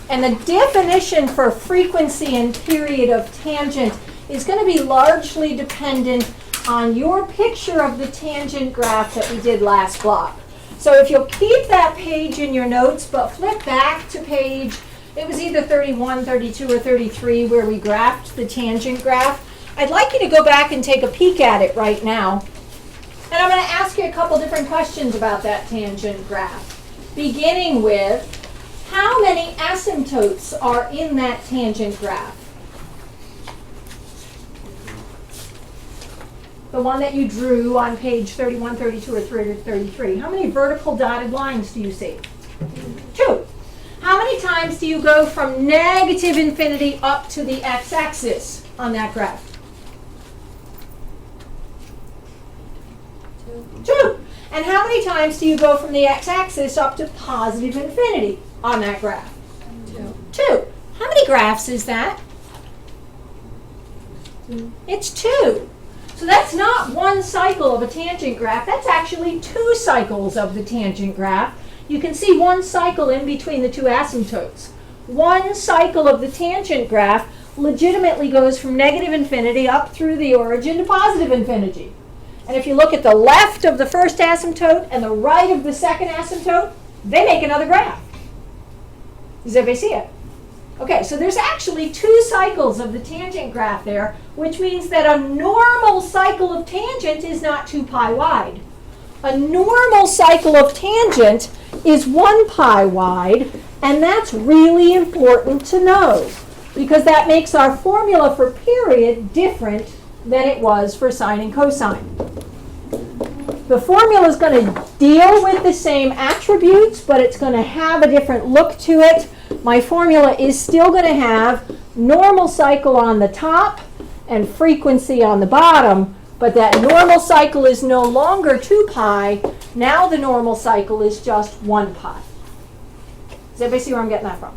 And the definition for frequency and period of tangent is going to be largely dependent on your picture of the tangent graph that we did last block. So if you'll keep that page in your notes, but flip back to page, it was either 31, 32, or 33 where we graphed the tangent graph. I'd like you to go back and take a peek at it right now. And I'm going to ask you a couple different questions about that tangent graph. Beginning with, how many asymptotes are in that tangent graph? The one that you drew on page 31, 32, or 33. How many vertical dotted lines do you see? 2. How many times do you go from negative infinity up to the x-axis on that graph? 2. And how many times do you go from the x-axis up to positive infinity on that graph? 2. How many graphs is that? 2. It's 2. So that's not one cycle of a tangent graph. That's actually 2 cycles of the tangent graph. You can see one cycle in between the 2 asymptotes. One cycle of the tangent graph legitimately goes from negative infinity up through the origin to positive infinity. And if you look at the left of the first asymptote and the right of the second asymptote, they make another graph. Does everybody see it? Okay, so there's actually 2 cycles of the tangent graph there, which means that a normal cycle of tangent is not 2 pi wide. A normal cycle of tangent is 1 pi wide, and that's really important to know, because that makes our formula for period different than it was for sine and cosine. The formula is going to deal with the same attributes, but it's going to have a different look to it. My formula is still going to have normal cycle on the top and frequency on the bottom, but that normal cycle is no longer 2 pi. Now the normal cycle is just 1 pi. Does everybody see where I'm getting that from?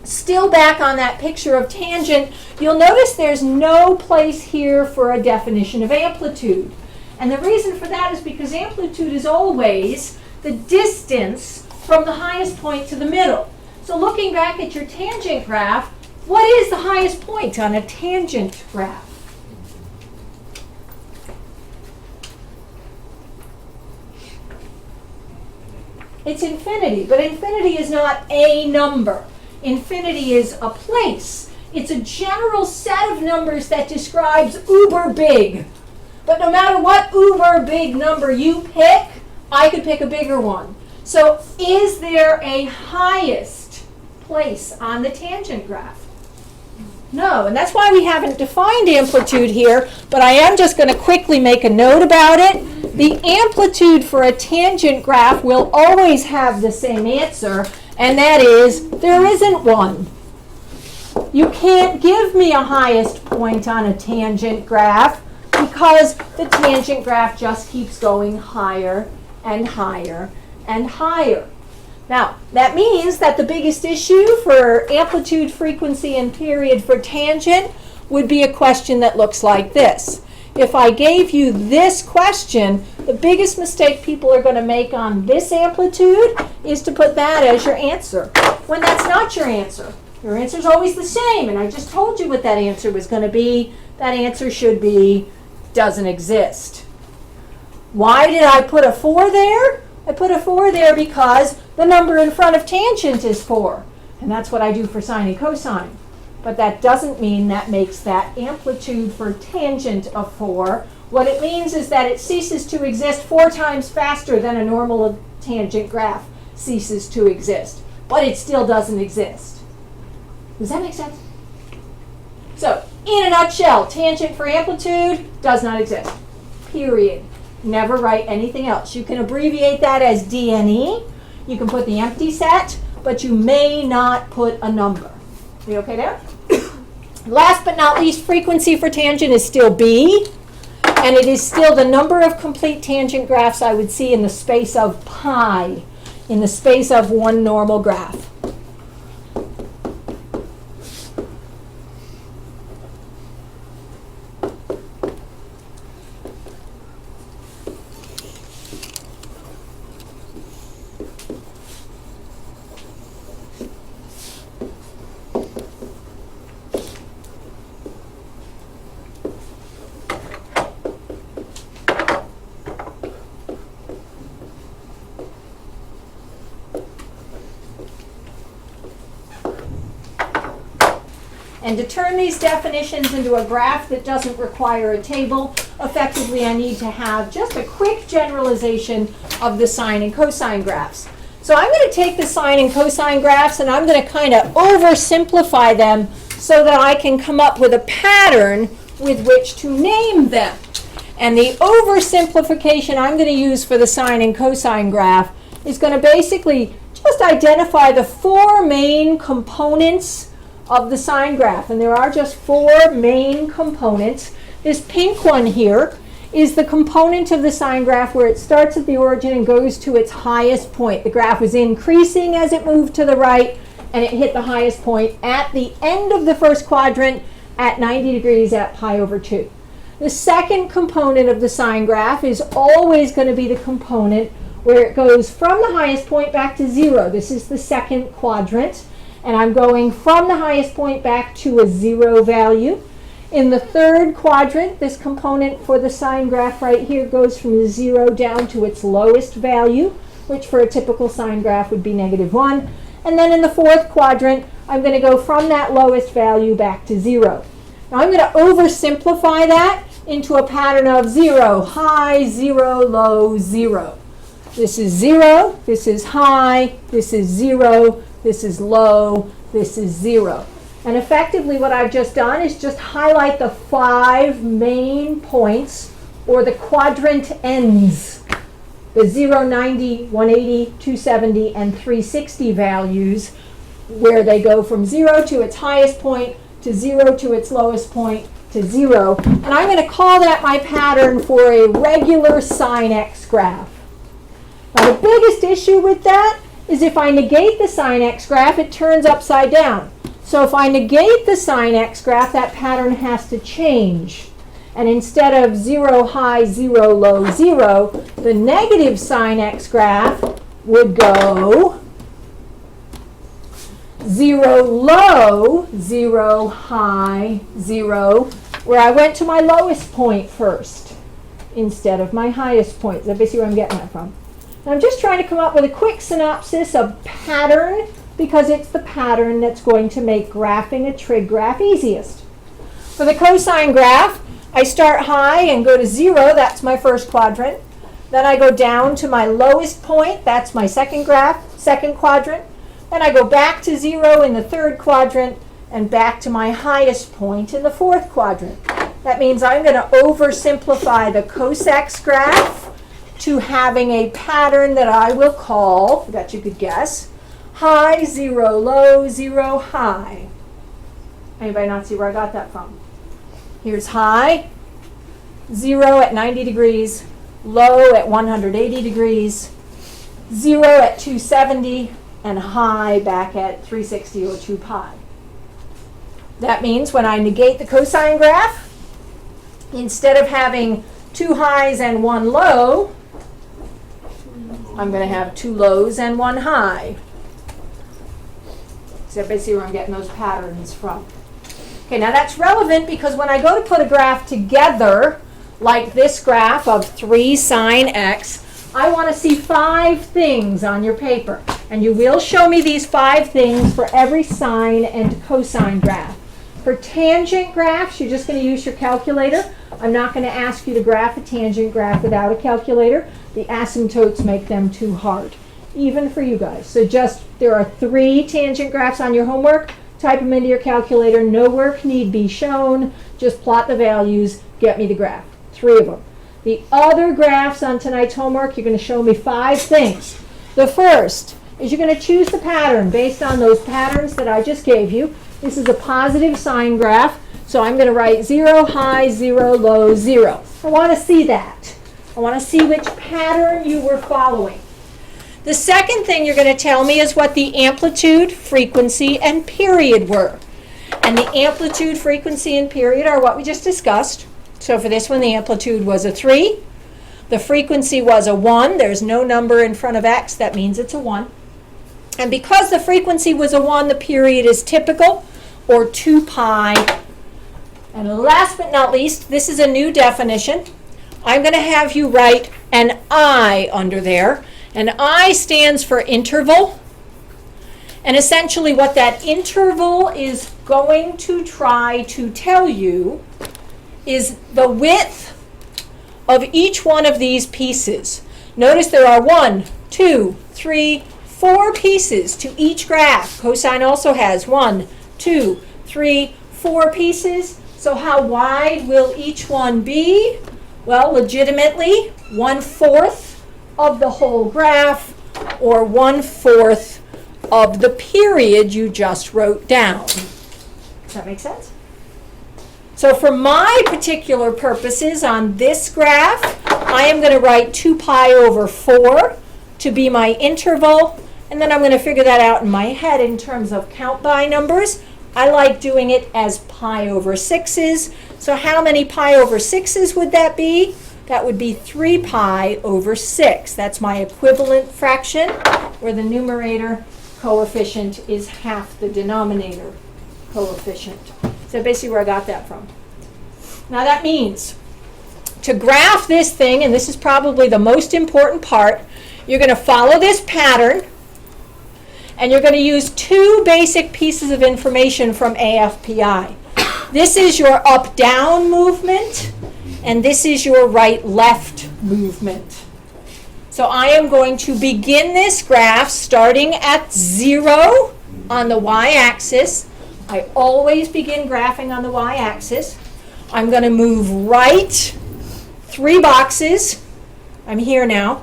Still back on that picture of tangent, you'll notice there's no place here for a definition of amplitude. And the reason for that is because amplitude is always the distance from the highest point to the middle. So looking back at your tangent graph, what is the highest point on a tangent graph? It's infinity, but infinity is not a number. Infinity is a place. It's a general set of numbers that describes uber big. But no matter what uber big number you pick, I could pick a bigger one. So is there a highest place on the tangent graph? No, and that's why we haven't defined amplitude here, but I am just going to quickly make a note about it. The amplitude for a tangent graph will always have the same answer, and that is there isn't one. You can't give me a highest point on a tangent graph because the tangent graph just keeps going higher and higher and higher. Now, that means that the biggest issue for amplitude, frequency, and period for tangent would be a question that looks like this. If I gave you this question, the biggest mistake people are going to make on this amplitude is to put that as your answer, when that's not your answer. Your answer is always the same, and I just told you what that answer was going to be. That answer should be doesn't exist. Why did I put a 4 there? I put a 4 there because the number in front of tangent is 4. And that's what I do for sine and cosine. But that doesn't mean that makes that amplitude for tangent of 4. What it means is that it ceases to exist 4 times faster than a normal tangent graph ceases to exist. But it still doesn't exist. Does that make sense? So, in a nutshell, tangent for amplitude does not exist. Period. Never write anything else. You can abbreviate that as DNE. You can put the empty set, but you may not put a number. Are you okay there? Last but not least, frequency for tangent is still B, and it is still the number of complete tangent graphs I would see in the space of pi, in the space of one normal graph. And to turn these definitions into a graph that doesn't require a table, effectively I need to have just a quick generalization of the sine and cosine graphs. So I'm going to take the sine and cosine graphs and I'm going to kind of oversimplify them so that I can come up with a pattern with which to name them. And the oversimplification I'm going to use for the sine and cosine graph is going to basically just identify the four main components of the sine graph. And there are just four main components. This pink one here is the component of the sine graph where it starts at the origin and goes to its highest point. The graph was increasing as it moved to the right, and it hit the highest point at the end of the first quadrant at 90 degrees at pi over 2. The second component of the sine graph is always going to be the component where it goes from the highest point back to 0. This is the second quadrant, and I'm going from the highest point back to a 0 value. In the third quadrant, this component for the sine graph right here goes from 0 down to its lowest value, which for a typical sine graph would be -1. And then in the fourth quadrant, I'm going to go from that lowest value back to 0. Now I'm going to oversimplify that into a pattern of 0, high, 0, low, 0. This is 0, this is high, this is 0, this is low, this is 0. And effectively what I've just done is just highlight the 5 main points, or the quadrant ends, the 0, 90, 180, 270, and 360 values, where they go from 0 to its highest point, to 0 to its lowest point, to 0. And I'm going to call that my pattern for a regular sine x graph. Now the biggest issue with that is if I negate the sine x graph, it turns upside down. So if I negate the sine x graph, that pattern has to change. And instead of 0, high, 0, low, 0, the negative sine x graph would go 0, low, 0, high, 0, where I went to my lowest point first instead of my highest point. Does everybody see where I'm getting that from? And I'm just trying to come up with a quick synopsis of pattern, because it's the pattern that's going to make graphing a trig graph easiest. For the cosine graph, I start high and go to 0, that's my first quadrant. Then I go down to my lowest point, that's my second quadrant. Then I go back to 0 in the third quadrant and back to my highest point in the fourth quadrant. That means I'm going to oversimplify the cos x graph to having a pattern that I will call, I bet you could guess, high, 0, low, 0, high. Anybody not see where I got that from? Here's high, 0 at 90 degrees, low at 180 degrees, 0 at 270, and high back at 360 or 2 pi. That means when I negate the cosine graph, instead of having 2 highs and 1 low, I'm going to have 2 lows and 1 high. Does everybody see where I'm getting those patterns from? Okay, now that's relevant because when I go to put a graph together, like this graph of 3 sine x, I want to see 5 things on your paper. And you will show me these 5 things for every sine and cosine graph. For tangent graphs, you're just going to use your calculator. I'm not going to ask you to graph a tangent graph without a calculator. The asymptotes make them too hard, even for you guys. So there are 3 tangent graphs on your homework. Type them into your calculator. No work need be shown. Just plot the values. Get me the graph. 3 of them. The other graphs on tonight's homework, you're going to show me 5 things. The first is you're going to choose the pattern based on those patterns that I just gave you. This is a positive sine graph, so I'm going to write 0, high, 0, low, 0. I want to see that. I want to see which pattern you were following. The second thing you're going to tell me is what the amplitude, frequency, and period were. And the amplitude, frequency, and period are what we just discussed. So for this one, the amplitude was a 3. The frequency was a 1. There's no number in front of x. That means it's a 1. And because the frequency was a 1, the period is typical, or 2 pi. And last but not least, this is a new definition. I'm going to have you write an I under there. And I stands for interval. And essentially what that interval is going to try to tell you is the width of each one of these pieces. Notice there are 1, 2, 3, 4 pieces to each graph. Cosine also has 1, 2, 3, 4 pieces. So how wide will each one be? Well, legitimately, 1/4 of the whole graph, or 1/4 of the period you just wrote down. Does that make sense? So for my particular purposes on this graph, I am going to write 2 pi over 4 to be my interval, and then I'm going to figure that out in my head in terms of count by numbers. I like doing it as pi over 6s. So how many pi over 6s would that be? That would be 3 pi over 6. That's my equivalent fraction, where the numerator coefficient is half the denominator coefficient. So basically where I got that from. Now that means to graph this thing, and this is probably the most important part, you're going to follow this pattern, and you're going to use 2 basic pieces of information from AFPI. This is your up-down movement, and this is your right-left movement. So I am going to begin this graph starting at 0 on the y-axis. I always begin graphing on the y-axis. I'm going to move right 3 boxes. I'm here now.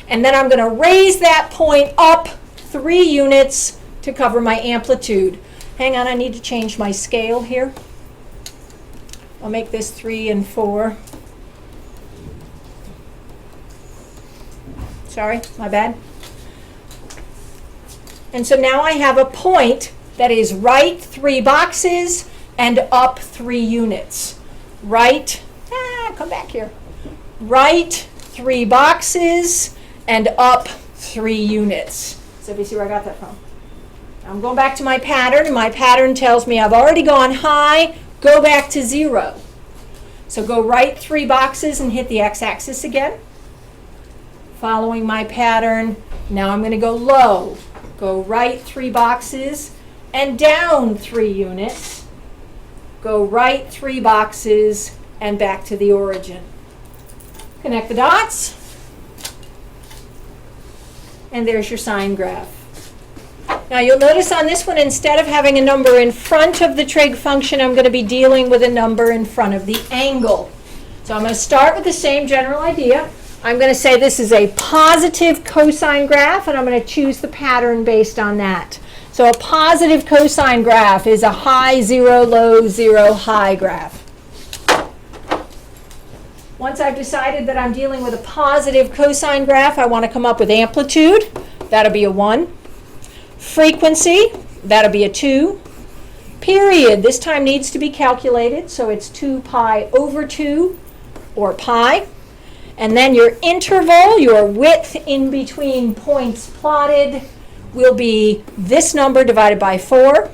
And then I'm going to raise that point up 3 units to cover my amplitude. Hang on, I need to change my scale here. I'll make this 3 and 4. Sorry, my bad. And so now I have a point that is right 3 boxes and up 3 units. Right, come back here. Right 3 boxes and up 3 units. So if you see where I got that from. I'm going back to my pattern, and my pattern tells me I've already gone high, go back to 0. So go right 3 boxes and hit the x-axis again. Following my pattern, now I'm going to go low. Go right 3 boxes and down 3 units. Go right 3 boxes and back to the origin. Connect the dots. And there's your sine graph. Now you'll notice on this one, instead of having a number in front of the trig function, I'm going to be dealing with a number in front of the angle. So I'm going to start with the same general idea. I'm going to say this is a positive cosine graph, and I'm going to choose the pattern based on that. So a positive cosine graph is a high 0, low 0, high graph. Once I've decided that I'm dealing with a positive cosine graph, I want to come up with amplitude. That'll be a 1. Frequency, that'll be a 2. Period, this time needs to be calculated, so it's 2 pi over 2, or pi. And then your interval, your width in between points plotted, will be this number divided by 4,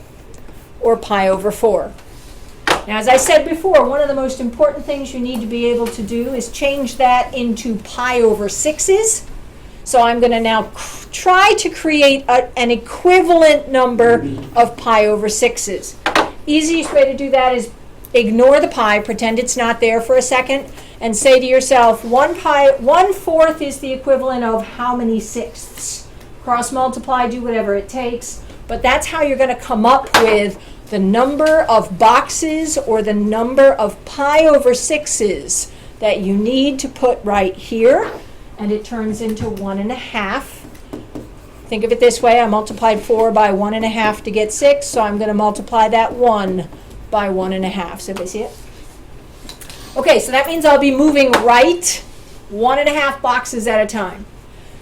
or pi over 4. Now, as I said before, one of the most important things you need to be able to do is change that into pi over 6s. So I'm going to now try to create an equivalent number of pi over 6s. Easiest way to do that is ignore the pi, pretend it's not there for a second, and say to yourself, 1/4 is the equivalent of how many sixths? Cross multiply, do whatever it takes, but that's how you're going to come up with the number of boxes or the number of pi over 6s that you need to put right here, and it turns into 1.5. Think of it this way, I multiplied 4 by 1.5 to get 6, so I'm going to multiply that 1 by 1.5. So do you see it? Okay, so that means I'll be moving right 1.5 boxes at a time.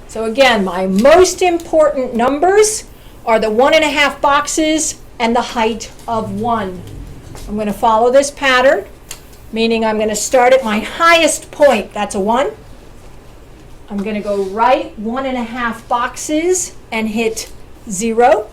So again, my most important numbers are the 1.5 boxes and the height of 1. I'm going to follow this pattern, meaning I'm going to start at my highest point. That's a 1. I'm going to go right 1.5 boxes and hit 0.